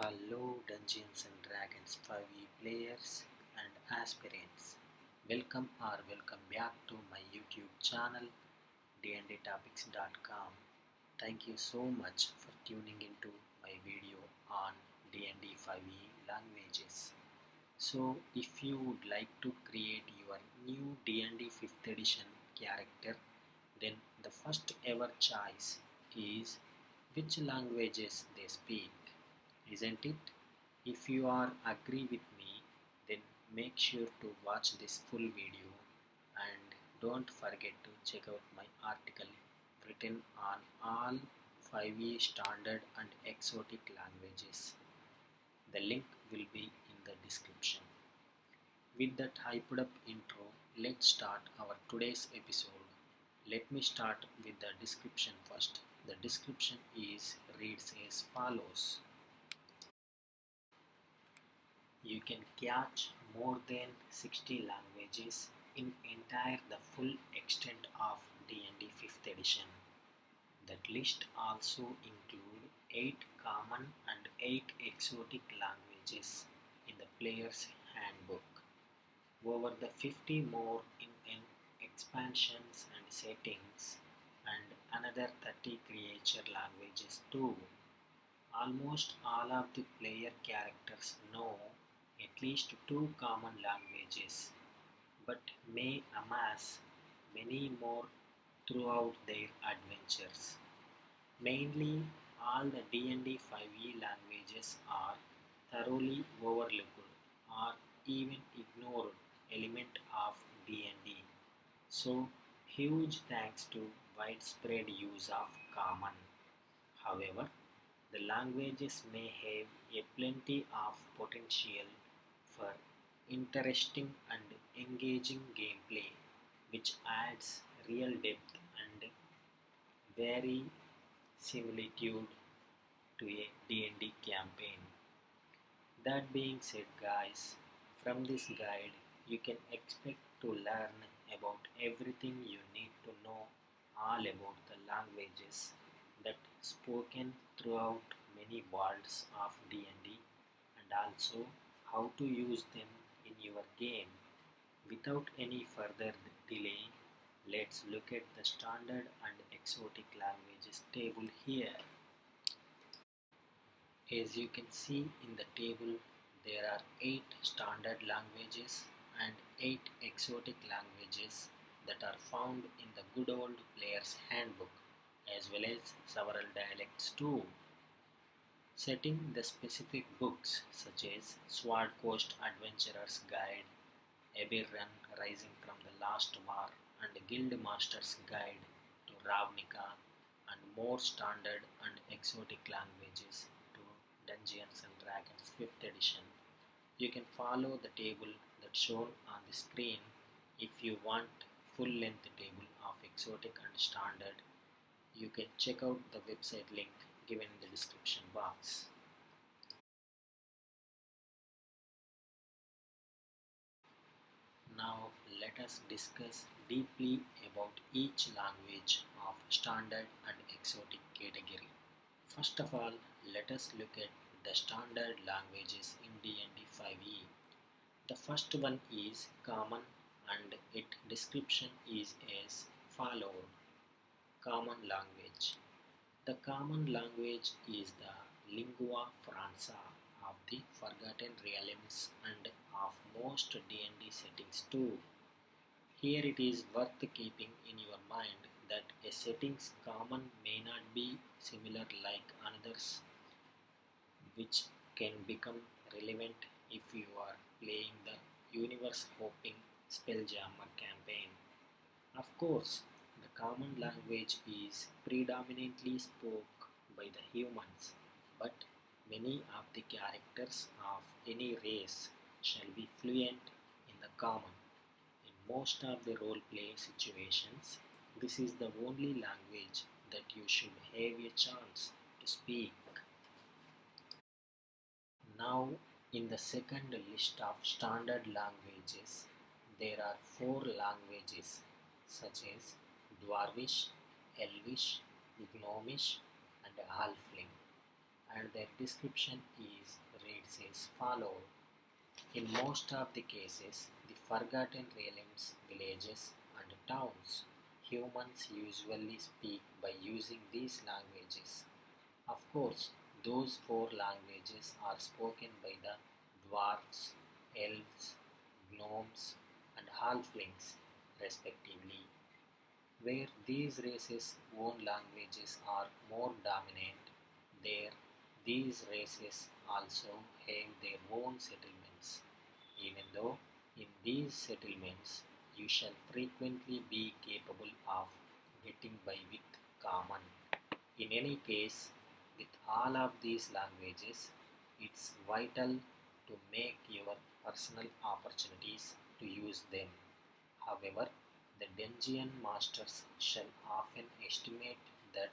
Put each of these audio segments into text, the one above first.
Hello Dungeons and Dragons 5e players and aspirants. Welcome back to my YouTube channel dndtopics.com. Thank you so much for tuning into my video on D&D 5e languages. So if you would like to create your new D&D 5th edition character, then the first ever choice is which languages they speak, isn't it? If you are agree with me, then make sure to watch this full video and don't forget to check out my article written on all 5e standard and exotic languages. The link will be in the description. With that hyped up intro, let's start our today's episode. Let me start with the description first. The description reads as follows. You can catch more than 60 languages in entire the full extent of D&D 5th edition. That list also include 8 common and 8 exotic languages in the player's handbook. Over the 50 more in expansions and settings, and another 30 creature languages too. Almost all of the player characters know at least 2 common languages, but may amass many more throughout their adventures. Mainly, all the D&D 5e languages are thoroughly overlooked or even ignored element of D&D. So, huge thanks to widespread use of common. However, the languages may have a plenty of potential for interesting and engaging gameplay, which adds real depth and very similitude to a D&D campaign. That being said, guys, from this guide you can expect to learn about everything you need to know all about the languages that spoken throughout many worlds of D&D, and also how to use them in your game. Without any further delay, let's look at the standard and exotic languages table here. As you can see in the table, there are 8 standard languages and 8 exotic languages that are found in the good old player's handbook, as well as several dialects too. Setting the specific books such as Sword Coast Adventurer's Guide, Eberron Rising from the Last War, and Guildmaster's Guide to Ravnica, and more standard and exotic languages to Dungeons and Dragons 5th edition. You can follow the table that's shown on the screen. If you want full length table of exotic and standard, you can check out the website link given in the description box. Now let us discuss deeply about each language of standard and exotic category. First of all, let us look at the standard languages in D&D 5e. The first one is common and its description is as follows. Common language. The common language is the lingua franca of the Forgotten Realms and of most D&D settings too. Here it is worth keeping in your mind that a setting's common may not be similar like another's, which can become relevant if you are playing the universe hopping Spelljammer campaign. Of course, the common language is predominantly spoke by the humans, but many of the characters of any race shall be fluent in the common. In most of the roleplay situations, this is the only language that you should have a chance to speak. Now, in the second list of standard languages, there are 4 languages such as Dwarvish, Elvish, Gnomish, and Halfling. and their description is reads as follow. In most of the cases, the forgotten realms, villages, and towns, humans usually speak by using these languages. Of course, those four languages are spoken by the dwarfs, elves, gnomes, and halflings, respectively, where these races' own languages are more dominant. There, these races also have their own settlements, even though in these settlements you shall frequently be capable of getting by with common. In any case, with all of these languages, it's vital to make your personal opportunities to use them. However, the dungeon masters shall often estimate that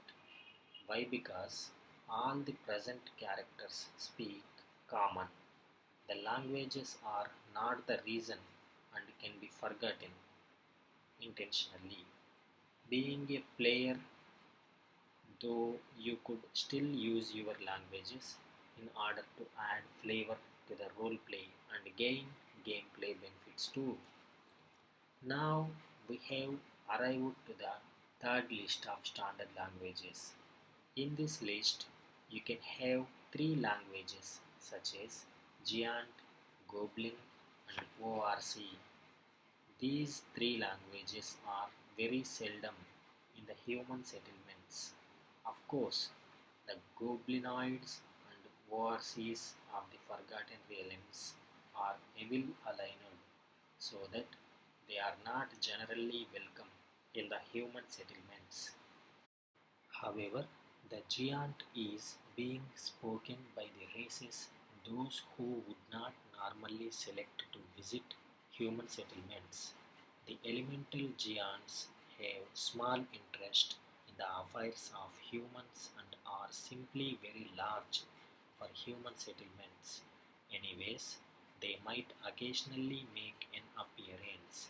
why because all the present characters speak common. The languages are not the reason and can be forgotten intentionally. Being a player, though, you could still use your languages in order to add flavor to the roleplay and gain gameplay benefits too. Now we have arrived to the third list of standard languages. In this list, you can have three languages such as Giant, Goblin, and ORC. These three languages are very seldom in the human settlements. Of course, the goblinoids and ORCs of the Forgotten Realms are evil aligned so that they are not generally welcome in the human settlements. However, the giant is being spoken by the races those who would not normally select to visit human settlements. The elemental giants have small interest in the affairs of humans and are simply very large for human settlements. Anyways, they might occasionally make an appearance.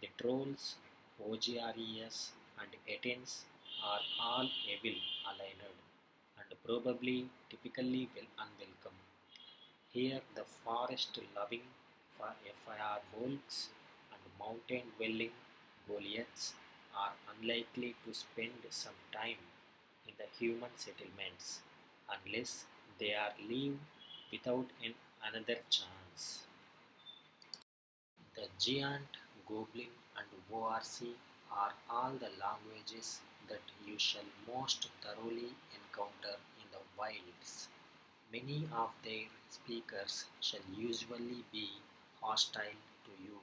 The trolls, OGRES, and Etens are all evil aligned and probably typically unwelcome. Here, the forest loving fire bolts and mountain dwelling Goliaths are unlikely to spend some time in the human settlements unless they are leave without another chance. The giant, goblin, and ORC are all the languages that you shall most thoroughly encounter in the wilds. Many of their speakers shall usually be hostile to you.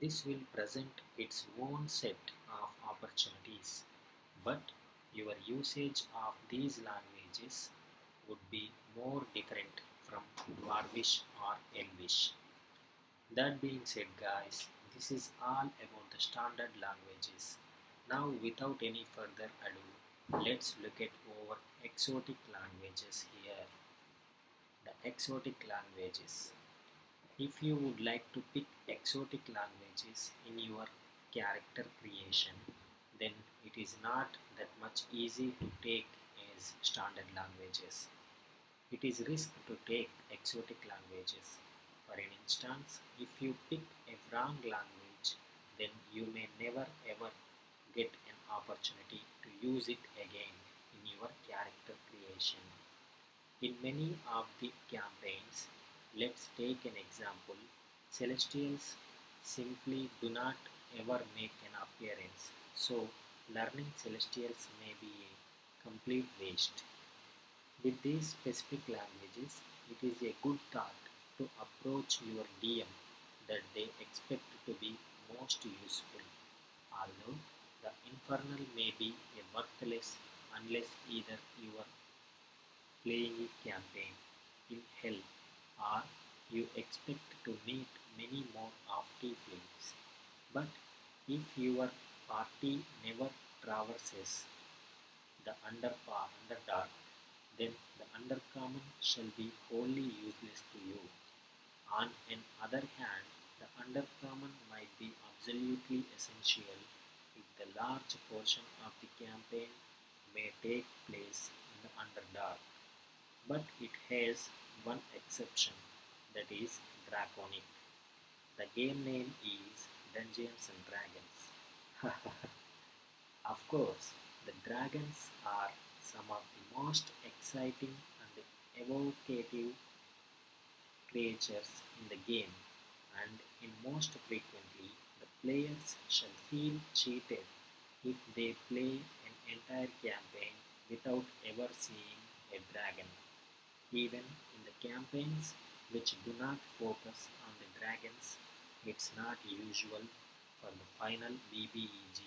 This will present its own set of opportunities, but your usage of these languages would be more different from Dwarvish or Elvish. That being said, guys, this is all about the standard languages. Now, without any further ado, let's look at our exotic languages here. The exotic languages. If you would like to pick exotic languages in your character creation, then it is not that much easy to take as standard languages. It is risk to take exotic languages. For an instance, if you pick a wrong language, then you may never ever get an opportunity to use it again in your character creation. In many of the campaigns, let's take an example, Celestials simply do not ever make an appearance, so learning Celestials may be a complete waste. With these specific languages, it is a good thought to approach your DM that they expect to be most useful, although the Infernal may be a worthless unless either you are playing a campaign in hell or you expect to meet many more of tieflings. But if your party never traverses the underdark, then the undercommon shall be wholly useless to you. On an other hand, the undercommon might be absolutely essential if the large portion of the campaign may take place in the underdark. But it has one exception, that is Draconic. The game name is Dungeons and Dragons. Of course, the dragons are some of the most exciting and evocative creatures in the game, and in most frequently, the players shall feel cheated if they play an entire campaign without ever seeing a dragon. Even in the campaigns which do not focus on the dragons, it's not usual for the final BBEG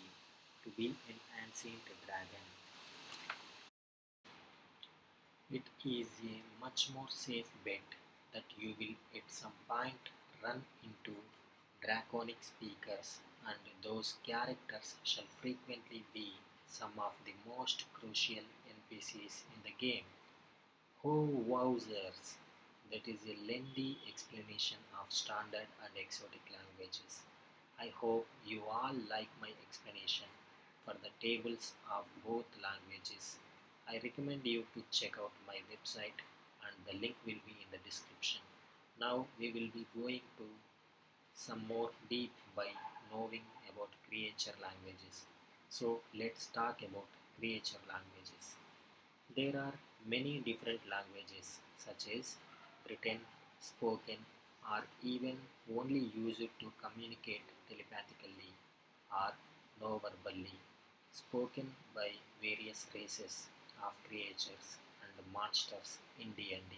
to be an ancient dragon. It is a much more safe bet that you will at some point run into draconic speakers, and those characters shall frequently be some of the most crucial NPCs in the game. Oh, wowzers! That is a lengthy explanation of standard and exotic languages. I hope you all like my explanation for the tables of both languages. I recommend you to check out my website, and the link will be in the description. Now we will be going to some more deep by knowing about creature languages. So let's talk about creature languages. There are many different languages such as written, spoken, or even only used to communicate telepathically or non-verbally, spoken by various races of creatures and monsters in D&D.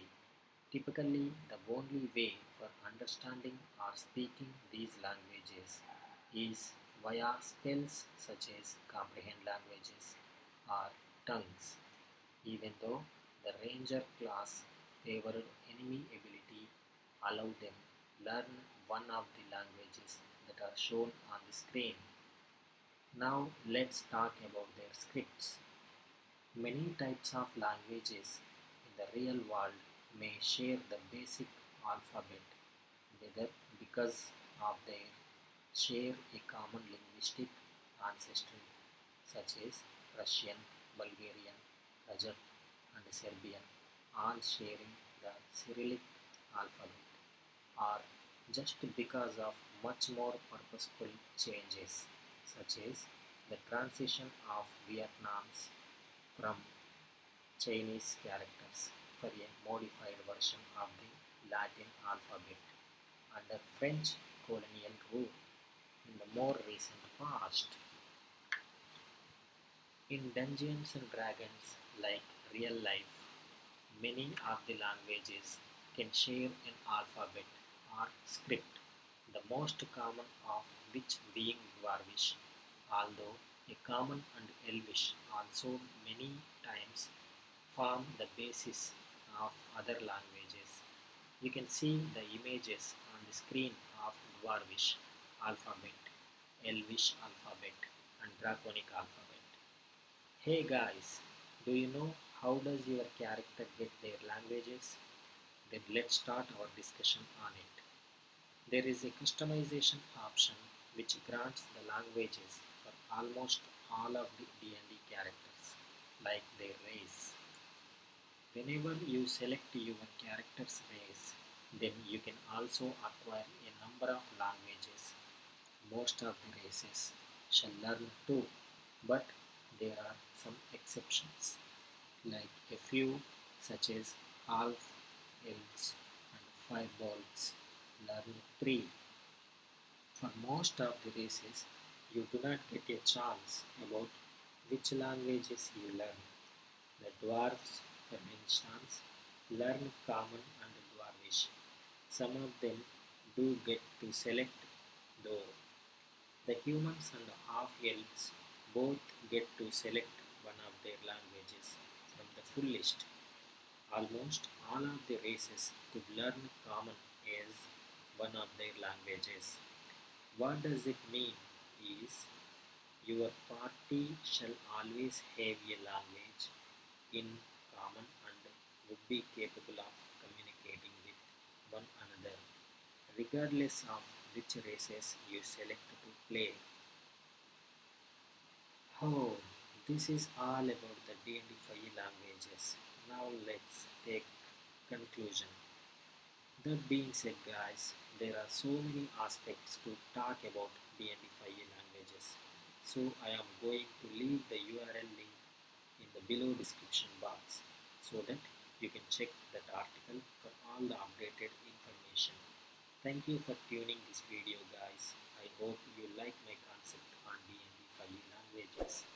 Typically, the only way for understanding or speaking these languages is via spells such as comprehend languages or tongues. Even though the Ranger class favored enemy ability, allow them learn one of the languages that are shown on the screen. Now let's talk about their scripts. Many types of languages in the real world may share the basic alphabet, whether because of their share a common linguistic ancestry, such as Russian, Bulgarian, Kazakh, and Serbian, all sharing the Cyrillic alphabet, or just because of much more purposeful changes, such as the transition of Vietnam's from Chinese characters for a modified version of the Latin alphabet under French colonial rule in the more recent past. In Dungeons and Dragons, like real life, many of the languages can share an alphabet or script, the most common of which being Dwarvish, although a common and Elvish also many times form the basis of other languages. You can see the images on the screen of Dwarvish alphabet, Elvish alphabet, and Draconic alphabet. Hey guys, do you know how does your character get their languages? Then let's start our discussion on it. There is a customization option which grants the languages for almost all of the D&D characters, like their race. Whenever you select your character's race, then you can also acquire a number of languages. Most of the races shall learn too, but there are some exceptions, like a few such as half elves and firebolts learn three. For most of the races, you do not get a chance about which languages you learn. The dwarfs, for instance, learn Common and Dwarvish. Some of them do get to select, though. The humans and half-elves both get to select one of their languages from the full list. Almost all of the races could learn Common as one of their languages. What does it mean is your party shall always have a language in common and would be capable of communicating with one another, regardless of which races you select to play. Oh, this is all about the D&D 5 languages. Now let's take conclusion. That being said, guys, there are so many aspects to talk about DND5E languages. So I am going to leave the URL link in the below description box so that you can check that article for all the updated information. Thank you for tuning this video, guys. I hope you like my concept on DND5E languages.